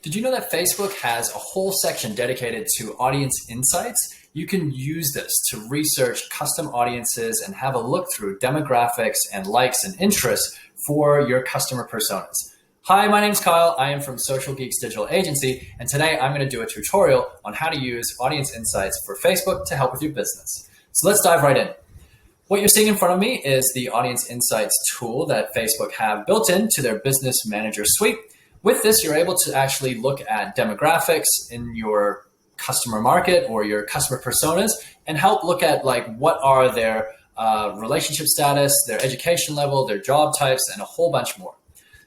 Did you know that Facebook has a whole section dedicated to audience insights? You can use this to research custom audiences and have a look through demographics and likes and interests for your customer personas. Hi, my name's Kyle. I am from Social Geeks Digital Agency, and today I'm going to do a tutorial on how to use audience insights for Facebook to help with your business. So let's dive right in. What you're seeing in front of me is the Audience Insights tool that Facebook have built into their Business Manager suite. With this, you're able to actually look at demographics in your customer market or your customer personas and help look at what are their relationship status, their education level, their job types, and a whole bunch more.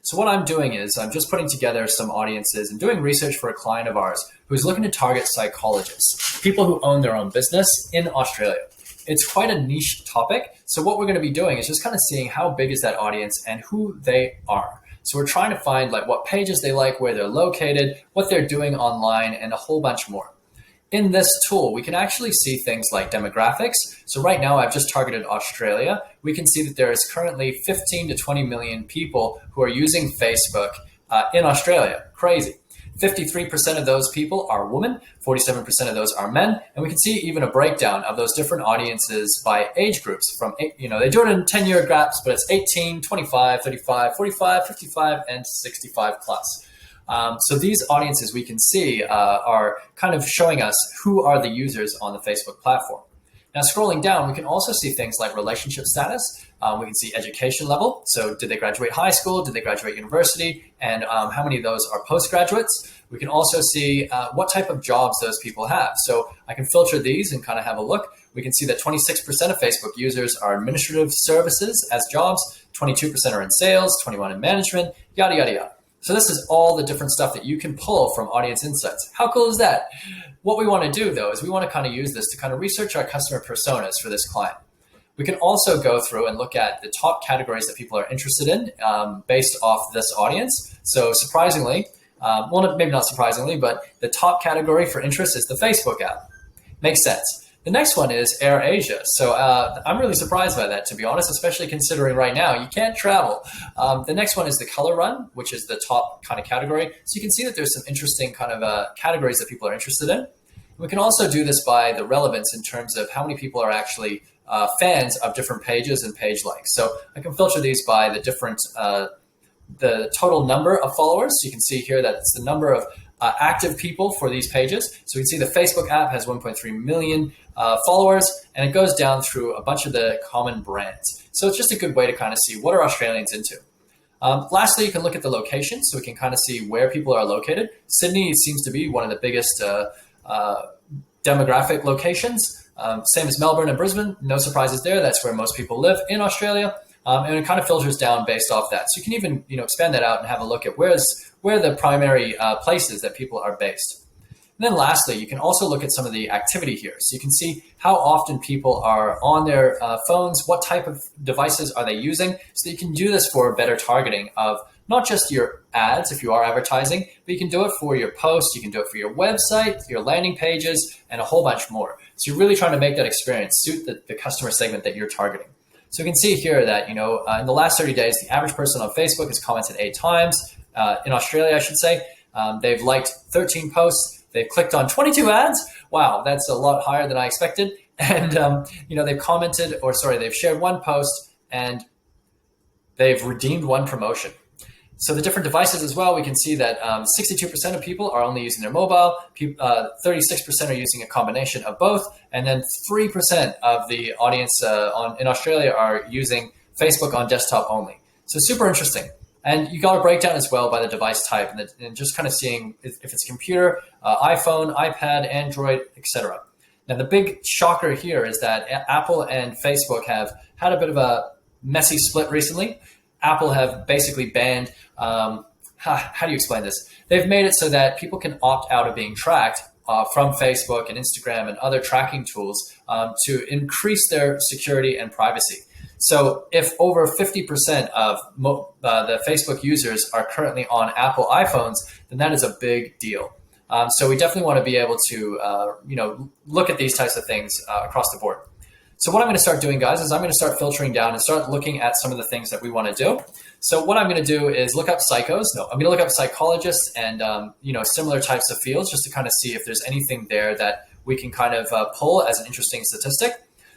So what I'm doing is I'm just putting together some audiences and doing research for a client of ours who's looking to target psychologists, people who own their own business in Australia. It's quite a niche topic. So what we're going to be doing is just kind of seeing how big is that audience and who they are. So we're trying to find what pages they like, where they're located, what they're doing online, and a whole bunch more. In this tool, we can actually see things like demographics. So right now I've just targeted Australia. We can see that there is currently 15 to 20 million people who are using Facebook in Australia. Crazy. 53% of those people are women, 47% of those are men, and we can see even a breakdown of those different audiences by age groups from, they do it in 10-year graphs, but it's 18, 25, 35, 45, 55, and 65 plus. So these audiences we can see are kind of showing us who are the users on the Facebook platform. Now, scrolling down, we can also see things like relationship status. We can see education level. So did they graduate high school? Did they graduate university? And how many of those are postgraduates? We can also see what type of jobs those people have. So I can filter these and kind of have a look. We can see that 26% of Facebook users are administrative services as jobs, 22% are in sales, 21% in management, yada, yada, yada. So this is all the different stuff that you can pull from Audience Insights. How cool is that? What we want to do, though, is we want to kind of use this to kind of research our customer personas for this client. We can also go through and look at the top categories that people are interested in based off this audience. So surprisingly, maybe not surprisingly, but the top category for interest is the Facebook app. Makes sense. The next one is Air Asia. So I'm really surprised by that, to be honest, especially considering right now you can't travel. The next one is the color run, which is the top kind of category. So you can see that there's some interesting kind of categories that people are interested in. We can also do this by the relevance in terms of how many people are actually fans of different pages and page likes. So I can filter these by the different, the total number of followers. So you can see here that it's the number of active people for these pages. So we can see the Facebook app has 1.3 million followers, and it goes down through a bunch of the common brands. So it's just a good way to kind of see what are Australians into. Lastly, you can look at the location, so we can kind of see where people are located. Sydney seems to be one of the biggest demographic locations. Same as Melbourne and Brisbane, no surprises there. That's where most people live in Australia. And it kind of filters down based off that. So you can even expand that out and have a look at where the primary places that people are based. And then lastly, you can also look at some of the activity here. So you can see how often people are on their phones, what type of devices are they using. So you can do this for better targeting of not just your ads if you are advertising, but you can do it for your posts, you can do it for your website, your landing pages, and a whole bunch more. So you're really trying to make that experience suit the customer segment that you're targeting. So you can see here that, in the last 30 days, the average person on Facebook has commented 8 times. In Australia, I should say. They've liked 13 posts. They've clicked on 22 ads. Wow, that's a lot higher than I expected. And, they've shared 1 post and they've redeemed 1 promotion. So the different devices as well, we can see that 62% of people are only using their mobile, 36% are using a combination of both, and then 3% of the audience in Australia are using Facebook on desktop only. So super interesting. And you got a breakdown as well by the device type and just kind of seeing if it's computer, iPhone, iPad, Android, etc. Now, the big shocker here is that Apple and Facebook have had a bit of a messy split recently. Apple have basically banned, how do you explain this? They've made it so that people can opt out of being tracked from Facebook and Instagram and other tracking tools to increase their security and privacy. So if over 50% of the Facebook users are currently on Apple iPhones, then that is a big deal. So we definitely want to be able to, look at these types of things across the board. So what I'm going to start doing, guys, is I'm going to start filtering down and start looking at some of the things that we want to do. So what I'm going to do is look up psychos. No, I'm going to look up psychologists and similar types of fields just to kind of see if there's anything there that we can kind of pull as an interesting statistic.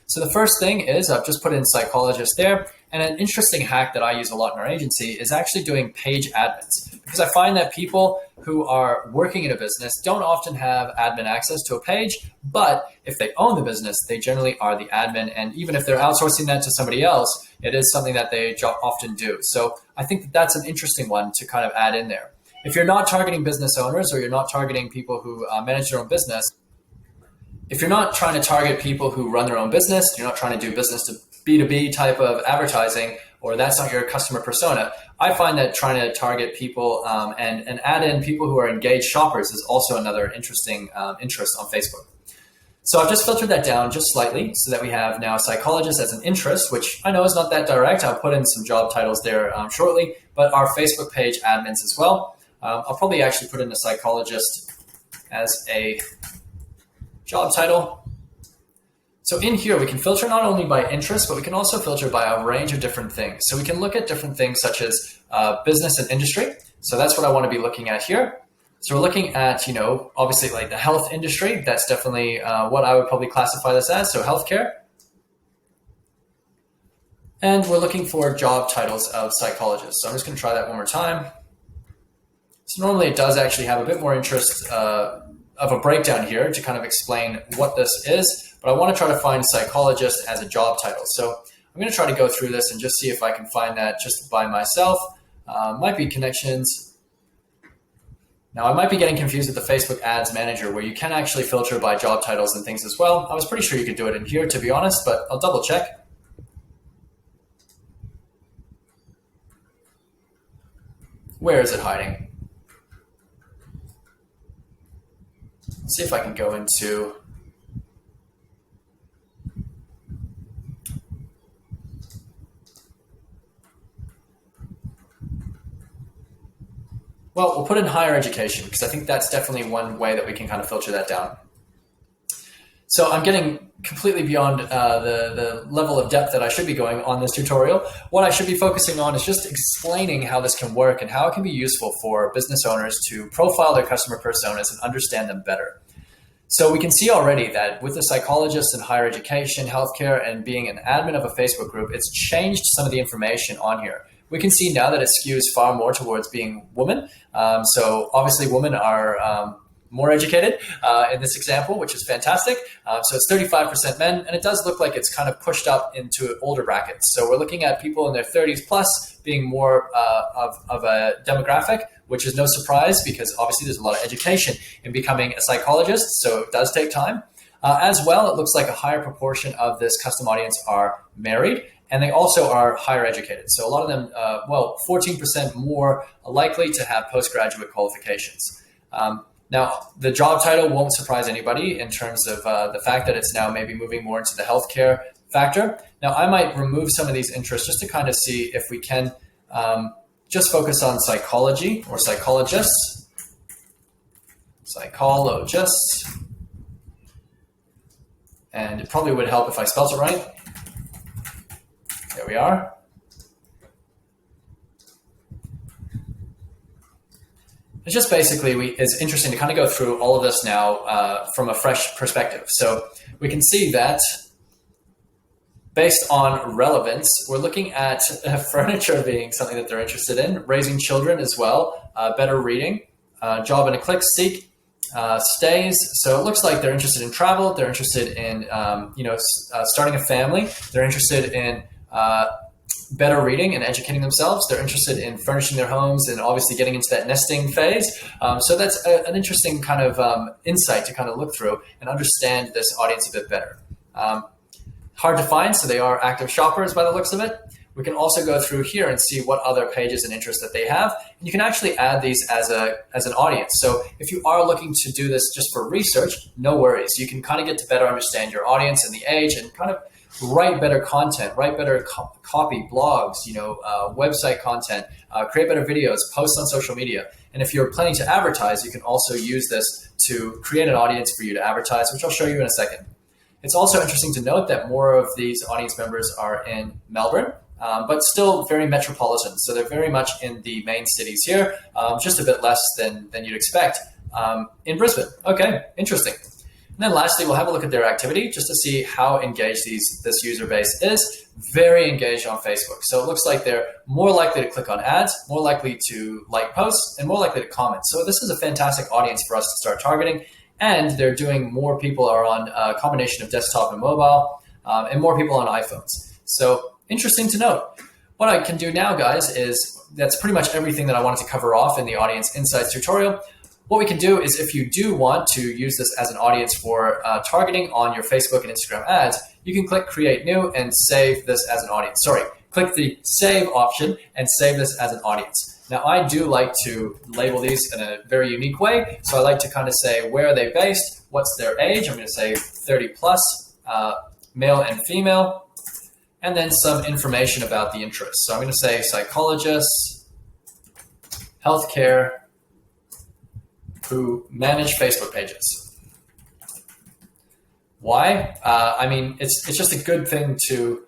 So the first thing is I've just put in psychologist there. And an interesting hack that I use a lot in our agency is actually doing page admins, because I find that people who are working in a business don't often have admin access to a page, but if they own the business, they generally are the admin. And even if they're outsourcing that to somebody else, it is something that they often do. So I think that that's an interesting one to kind of add in there. If you're not targeting business owners or you're not targeting people who manage their own business, if you're not trying to target people who run their own business, you're not trying to do business to B2B type of advertising, or that's not your customer persona, I find that trying to target people and add in people who are engaged shoppers is also another interesting interest on Facebook. So I've just filtered that down just slightly so that we have now psychologist as an interest, which I know is not that direct. I'll put in some job titles there shortly, but our Facebook page admins as well. I'll probably actually put in a psychologist as a job title. So in here, we can filter not only by interest, but we can also filter by a range of different things. So we can look at different things such as business and industry. So that's what I want to be looking at here. So we're looking at, obviously like the health industry. That's definitely what I would probably classify this as. So healthcare. And we're looking for job titles of psychologists. So I'm just going to try that one more time. So normally it does actually have a bit more interest of a breakdown here to kind of explain what this is, but I want to try to find psychologist as a job title. So I'm going to try to go through this and just see if I can find that just by myself. Might be connections. Now I might be getting confused with the Facebook Ads Manager where you can actually filter by job titles and things as well. I was pretty sure you could do it in here, to be honest, but I'll double check. Where is it hiding? See if I can go into well, we'll put in higher education because I think that's definitely one way that we can kind of filter that down. So I'm getting completely beyond the level of depth that I should be going on this tutorial. What I should be focusing on is just explaining how this can work and how it can be useful for business owners to profile their customer personas and understand them better. So we can see already that with the psychologists in higher education, healthcare, and being an admin of a Facebook group, it's changed some of the information on here. We can see now that it skews far more towards being women. So obviously women are more educated in this example, which is fantastic. So it's 35% men, and it does look like it's kind of pushed up into older brackets. So we're looking at people in their 30s plus being more of a demographic, which is no surprise because obviously there's a lot of education in becoming a psychologist, so it does take time. As well, it looks like a higher proportion of this custom audience are married, and they also are higher educated. So a lot of them, 14% more likely to have postgraduate qualifications. Now, the job title won't surprise anybody in terms of the fact that it's now maybe moving more into the healthcare factor. Now, I might remove some of these interests just to kind of see if we can just focus on psychology or psychologists. Psychologists. And it probably would help if I spelled it right. There we are. It's just basically, it's interesting to kind of go through all of this now from a fresh perspective. So we can see that based on relevance, we're looking at furniture being something that they're interested in, raising children as well, better reading, job and a click, seek, stays. So it looks like they're interested in travel. They're interested in, starting a family. They're interested in better reading and educating themselves. They're interested in furnishing their homes and obviously getting into that nesting phase. So that's an interesting kind of insight to kind of look through and understand this audience a bit better. Hard to find, so they are active shoppers by the looks of it. We can also go through here and see what other pages and interests that they have. And you can actually add these as an audience. So if you are looking to do this just for research, no worries. You can kind of get to better understand your audience and the age and kind of write better content, write better copy, blogs, website content, create better videos, post on social media. And if you're planning to advertise, you can also use this to create an audience for you to advertise, which I'll show you in a second. It's also interesting to note that more of these audience members are in Melbourne, but still very metropolitan. So they're very much in the main cities here, just a bit less than you'd expect in Brisbane. Okay, interesting. And then lastly, we'll have a look at their activity just to see how engaged this user base is. Very engaged on Facebook. So it looks like they're more likely to click on ads, more likely to like posts, and more likely to comment. So this is a fantastic audience for us to start targeting. And they're doing, more people are on a combination of desktop and mobile, and more people on iPhones. So interesting to note. What I can do now, guys, is that's pretty much everything that I wanted to cover off in the Audience Insights tutorial. What we can do is, if you do want to use this as an audience for targeting on your Facebook and Instagram ads, you can click Create New and save this as an audience. Sorry, click the Save option and save this as an audience. Now, I do like to label these in a very unique way. So I like to kind of say, where are they based? What's their age? I'm going to say 30 plus, male and female, and then some information about the interests. So I'm going to say psychologists, healthcare, who manage Facebook pages. Why? I mean, it's just a good thing who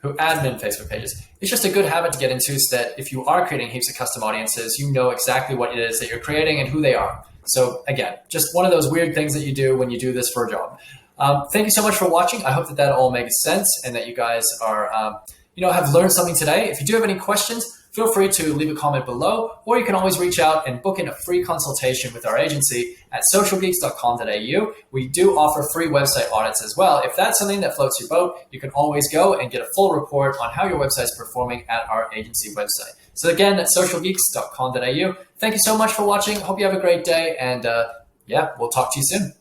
admin Facebook pages. It's just a good habit to get into, so that if you are creating heaps of custom audiences, you know exactly what it is that you're creating and who they are. So again, just one of those weird things that you do when you do this for a job. Thank you so much for watching. I hope that all makes sense and that you guys are, have learned something today. If you do have any questions, feel free to leave a comment below, or you can always reach out and book in a free consultation with our agency at socialgeeks.com.au. We do offer free website audits as well. If that's something that floats your boat, you can always go and get a full report on how your website is performing at our agency website. So again, at socialgeeks.com.au. Thank you so much for watching. Hope you have a great day, and we'll talk to you soon.